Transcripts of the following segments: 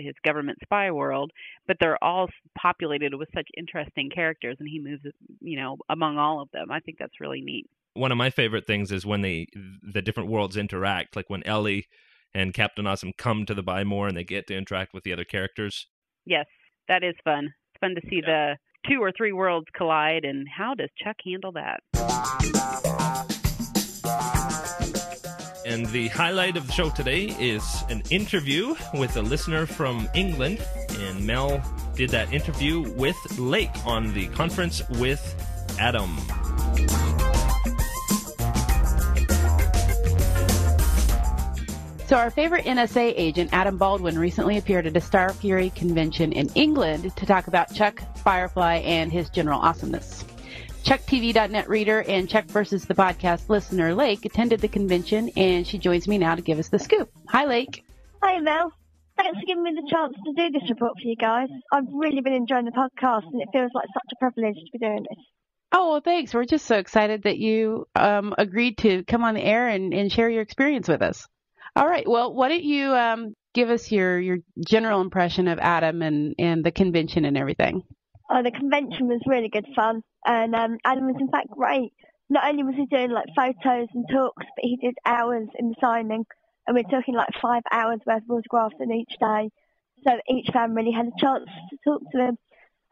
his government spy world, but they're all populated with such interesting characters, and he moves, among all of them. I think that's really neat. One of my favorite things is when the different worlds interact, like when Ellie and Captain Awesome come to the Buy More and they get to interact with the other characters. Yes, that is fun. It's fun to see the 2 or 3 worlds collide, and how does Chuck handle that? And the highlight of the show today is an interview with a listener from England, and Mel did that interview with Lake on the Conference with Adam. So our favorite NSA agent, Adam Baldwin, recently appeared at a Star Fury convention in England to talk about Chuck, Firefly, and his general awesomeness. ChuckTV.net reader and Chuck versus the podcast listener, Lake, attended the convention, and she joins me now to give us the scoop. Hi, Lake. Hi, Mel. Thanks for giving me the chance to do this report for you guys. I've really been enjoying the podcast, and it feels like such a privilege to be doing this. Oh, well, thanks. We're just so excited that you agreed to come on the air and share your experience with us. All right. Well, why don't you give us your general impression of Adam and the convention and everything? Oh, the convention was really good fun, and Adam was in fact great. Not only was he doing like photos and talks, but he did hours in the signing, and we're talking like 5 hours worth of autographs in each day. So each fan really had a chance to talk to him,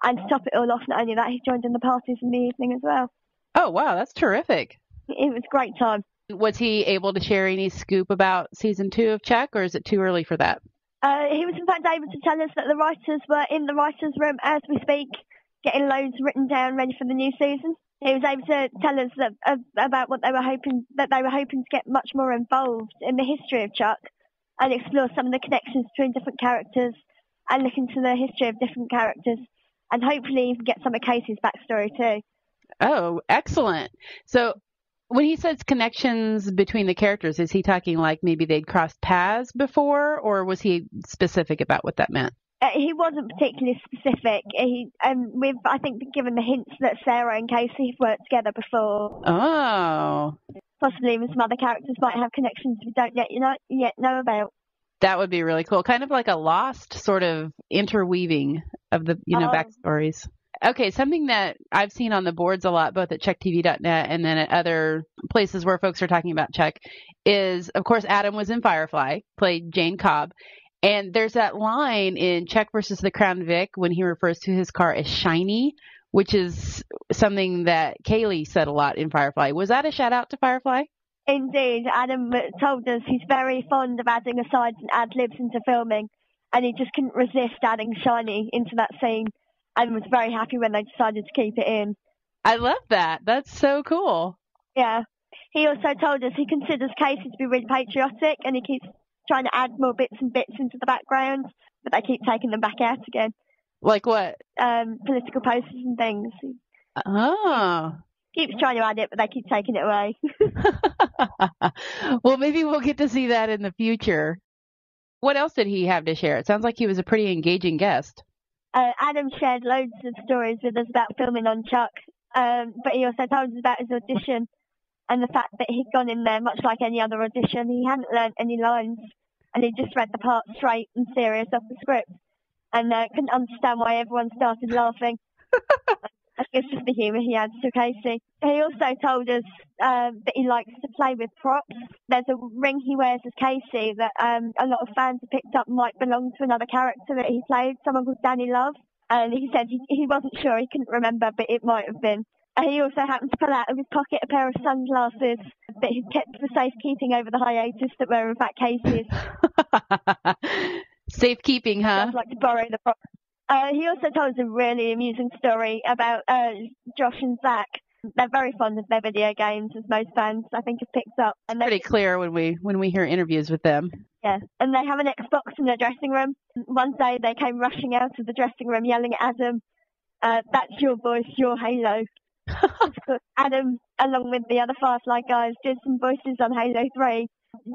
and to top it all off, not only that, he joined in the parties in the evening as well. Oh, wow, that's terrific. It was a great time. Was he able to share any scoop about season 2 of Chuck, or is it too early for that? He was in fact able to tell us that the writers were in the writers' room as we speak, getting loads written down ready for the new season. He was able to tell us about what they were hoping to get much more involved in the history of Chuck and explore some of the connections between different characters and look into the history of different characters and hopefully even get some of Casey's backstory too. Oh, excellent. So when he says connections between the characters, is he talking like maybe they'd crossed paths before, or was he specific about what that meant? He wasn't particularly specific. We've, I think, been given the hints that Sarah and Casey have worked together before. Oh. Possibly even some other characters might have connections we don't yet know about. That would be really cool. Kind of like a Lost sort of interweaving of the, backstories. Okay, something that I've seen on the boards a lot, both at ChuckTV.net and then at other places where folks are talking about Chuck, is, of course, Adam was in Firefly, played Jane Cobb. And there's that line in Chuck versus the Crown Vic when he refers to his car as shiny, which is something that Kaylee said a lot in Firefly. Was that a shout out to Firefly? Indeed. Adam told us he's very fond of adding asides and ad-libs into filming, and he just couldn't resist adding shiny into that scene and was very happy when they decided to keep it in. I love that. That's so cool. Yeah. He also told us he considers Casey to be really patriotic, and he keeps trying to add more bits and bits into the background, but they keep taking them back out again. Like what? Political posters and things. Oh. Keeps trying to add it, but they keep taking it away. Well, maybe we'll get to see that in the future. What else did he have to share? It sounds like he was a pretty engaging guest. Adam shared loads of stories with us about filming on Chuck, but he also told us about his audition and the fact that he'd gone in there much like any other audition. He hadn't learnt any lines, and he just read the part straight and serious off the script, and couldn't understand why everyone started laughing. I think it's just the humour he adds to Casey. He also told us that he likes to play with props. There's a ring he wears as Casey that a lot of fans have picked up might belong to another character that he played, someone called Danny Love. And he said he wasn't sure, he couldn't remember, but it might have been. He also happened to pull out of his pocket a pair of sunglasses that he'd kept for safekeeping over the hiatus that were in fact Casey's. Safekeeping, huh? I'd like to borrow the props. He also told us a really amusing story about Josh and Zach. They're very fond of their video games, as most fans, I think, have picked up. And pretty clear when we hear interviews with them. Yeah, and they have an Xbox in their dressing room. One day they came rushing out of the dressing room yelling at Adam, "That's your voice, your Halo." Adam, along with the other Firefly guys, did some voices on Halo 3.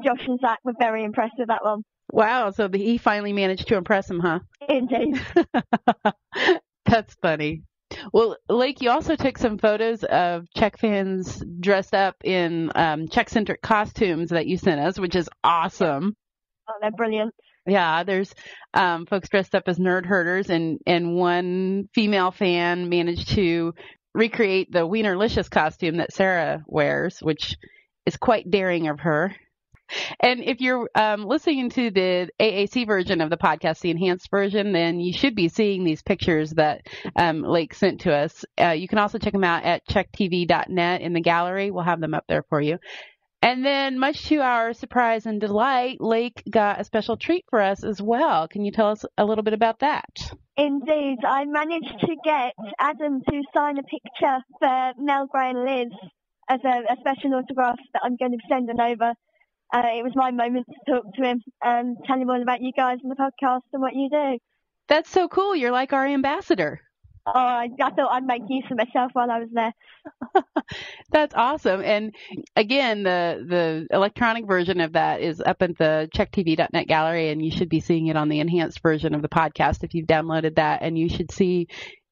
Josh and Zach were very impressed with that one. Wow, so he finally managed to impress him, huh? Indeed. That's funny. Well, Lake, you also took some photos of Chuck fans dressed up in Chuck-centric costumes that you sent us, which is awesome. Oh, they're brilliant. Yeah, there's folks dressed up as nerd herders, and one female fan managed to recreate the Wienerlicious costume that Sarah wears, which is quite daring of her. And if you're listening to the AAC version of the podcast, the enhanced version, then you should be seeing these pictures that Lake sent to us. You can also check them out at chucktv.net in the gallery. We'll have them up there for you. And then, much to our surprise and delight, Lake got a special treat for us as well. Can you tell us a little bit about that? Indeed. I managed to get Adam to sign a picture for Mel, Gray and Liz as a special autograph that I'm going to be sending over. It was my moment to talk to him and tell him all about you guys and the podcast and what you do. That's so cool. You're like our ambassador. Oh, I thought I'd make use of myself while I was there. That's awesome. And again, the electronic version of that is up at the ChuckTV.net gallery, and you should be seeing it on the enhanced version of the podcast if you've downloaded that. And you should see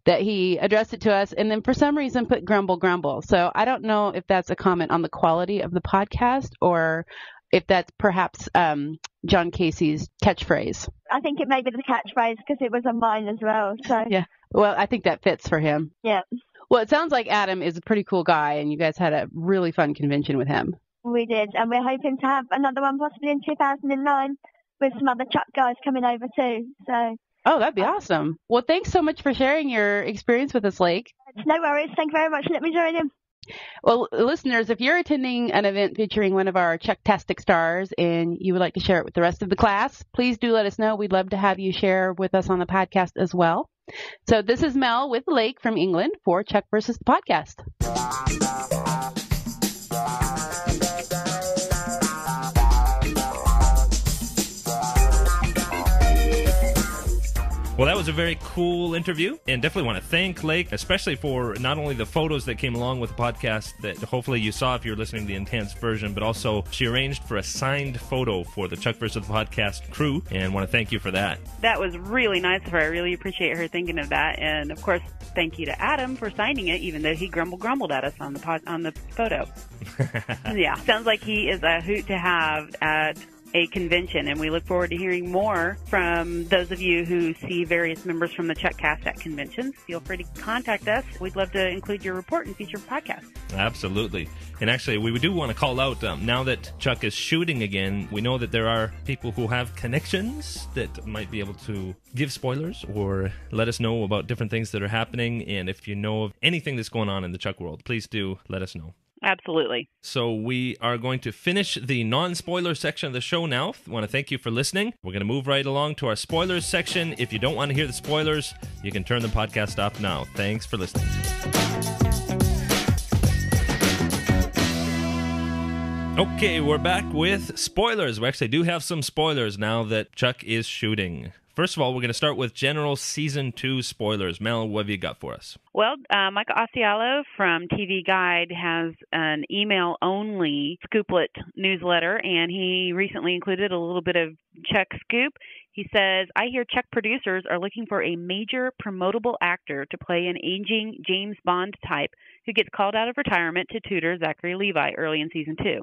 that he addressed it to us and then for some reason put grumble, grumble. So I don't know if that's a comment on the quality of the podcast or if that's perhaps John Casey's catchphrase. I think it may be the catchphrase because it was on mine as well. So yeah, well, I think that fits for him. Yeah. Well, it sounds like Adam is a pretty cool guy, and you guys had a really fun convention with him. We did, and we're hoping to have another one possibly in 2009 with some other Chuck guys coming over too. So. Oh, that'd be awesome. Well, thanks so much for sharing your experience with us, Lake. No worries. Thank you very much. Let me join him. Well, listeners, if you're attending an event featuring one of our Chucktastic stars and you would like to share it with the rest of the class, please do let us know. We'd love to have you share with us on the podcast as well. So this is Mel with Lake from England for Chuck versus the Podcast. Well, that was a very cool interview, and definitely want to thank Lake, especially for not only the photos that came along with the podcast that hopefully you saw if you're listening to the enhanced version, but also she arranged for a signed photo for the Chuck vs. the Podcast crew, and want to thank you for that. That was really nice of her. I really appreciate her thinking of that, and of course, thank you to Adam for signing it, even though he grumbled at us on the photo. Yeah, sounds like he is a hoot to have at a convention, and we look forward to hearing more from those of you who see various members from the Chuckcast at conventions. Feel free to contact us. We'd love to include your report and future podcasts. Absolutely. And actually, we do want to call out, now that Chuck is shooting again, we know that there are people who have connections that might be able to give spoilers or let us know about different things that are happening. And if you know of anything that's going on in the Chuck world, please do let us know. Absolutely. So we are going to finish the non-spoiler section of the show now. I want to thank you for listening. We're going to move right along to our spoilers section. If you don't want to hear the spoilers, you can turn the podcast off now. Thanks for listening. Okay, we're back with spoilers. We actually do have some spoilers now that Chuck is shooting. First of all, we're going to start with general Season 2 spoilers. Mel, what have you got for us? Well, Mike Asialo from TV Guide has an email-only Scooplet newsletter, and he recently included a little bit of Chuck scoop. He says, I hear Chuck producers are looking for a major promotable actor to play an aging James Bond type who gets called out of retirement to tutor Zachary Levi early in Season 2.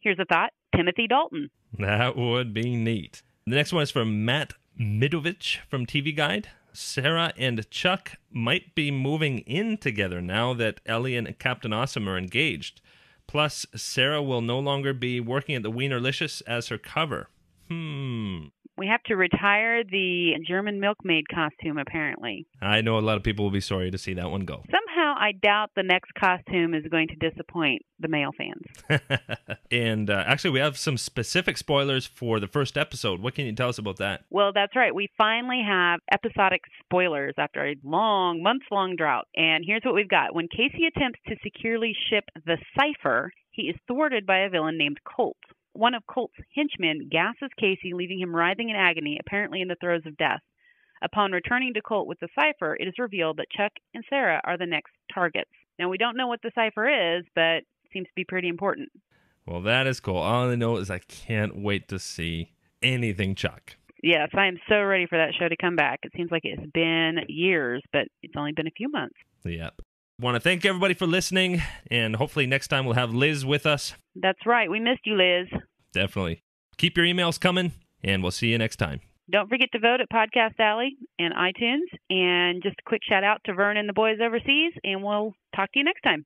Here's a thought, Timothy Dalton. That would be neat. The next one is from Matt Midovich from TV Guide. Sarah and Chuck might be moving in together now that Ellie and Captain Awesome are engaged. Plus, Sarah will no longer be working at the Wienerlicious as her cover. We have to retire the German milkmaid costume, apparently. I know a lot of people will be sorry to see that one go. Somehow, I doubt the next costume is going to disappoint the male fans. And actually, we have some specific spoilers for the first episode. What can you tell us about that? Well, that's right. We finally have episodic spoilers after a months-long drought. And here's what we've got. When Casey attempts to securely ship the Cypher, he is thwarted by a villain named Colt. One of Colt's henchmen gasses Casey, leaving him writhing in agony, apparently in the throes of death. Upon returning to Colt with the Cypher, it is revealed that Chuck and Sarah are the next targets. Now, we don't know what the Cypher is, but it seems to be pretty important. Well, that is cool. All I know is I can't wait to see anything Chuck. Yes, I am so ready for that show to come back. It seems like it's been years, but it's only been a few months. Yep. I want to thank everybody for listening, and hopefully next time we'll have Liz with us. That's right. We missed you, Liz. Definitely. Keep your emails coming, and we'll see you next time. Don't forget to vote at Podcast Alley and iTunes. And just a quick shout out to Vern and the boys overseas, and we'll talk to you next time.